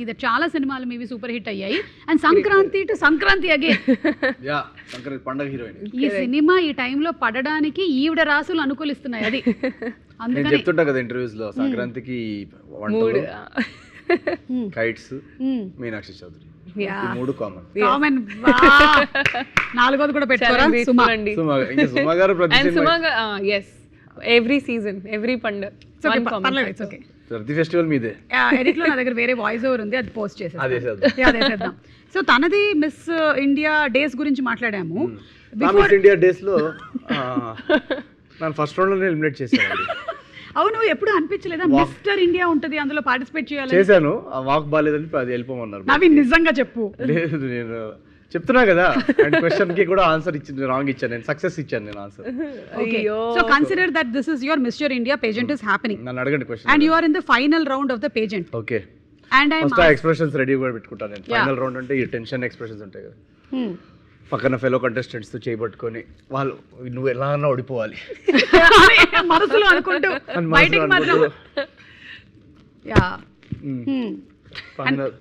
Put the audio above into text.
ఇది చాలా సినిమాలు మీవి సూపర్ హిట్ అయ్యాయి and Sankranti to Sankranti again yeah Sankranti పండగ హీరోయిన్. ఈ సినిమా ఈ టైంలో పడడానికి ఈవిడ రాసులు అనుకూలిస్తున్నాయి. అది నేను అందుకని చెప్తుంటా కదా ఇంటర్వ్యూస్ లో సంక్రాంతికి వంటలు కైట్స్ మీనాక్షి చౌదరి ఈ మూడు కామన్. కామన్ నాలుగోది కూడా పెట్టుకోరా సుమా. సుమా గారు ప్రతి ఎవ్రీ సీజన్ ఎవ్రీ పండుగ ప్రతి ఫెస్టివల్ మీదే. ఎడిట్ లో నా దగ్గర వేరే వాయిస్ ఓవర్ ఉంది, అది పోస్ట్ అదే చేసేద్దాం. సో తనది మిస్ ఇండియా డేస్ గురించి మాట్లాడాము. మిస్ ఇండియా డేస్ లో నన్ను ఫస్ట్ రౌండ్ లో ఎలిమినేట్ చేశాను. అవును, ఎప్పుడు అనిపించలేదా మిస్టర్ ఇండియా ఉంటది అందులో పార్టిసిపేట్ చేయాలి? చేశాను, ఆ వాక్ బాగాలేదని అది వెళ్ళిపోమన్నారు. నవి నిజంగా చెప్పు. లేదు నేను చెప్తున్నా కదా, అండ్ క్వశ్చన్ కి కూడా ఆన్సర్ ఇచ్చింది, రాంగ్ ఇచ్చాను నేను, సక్సెస్ ఇచ్చాను నేను answer. So consider that this is your Mister India pageant is happening. నన్ను అడగండి question. And you are in the final round of the pageant. Okay, and I first ఆ ఎక్స్ప్రెషన్స్ రెడీ కూడా పెట్టుకుంటాను నేను. ఫైనల్ రౌండ్ అంటే ఈ tension expressions ఉంటాయి కదా, పక్కన ఫెలో కంటెస్టెంట్స్ తో చేయబట్టుకొని వాళ్ళు నువ్వు ఎలా అన్నా ఓడిపోవాలి మనసులో అనుకుంటూ బయటికి మాత్రం యా ఫైనల్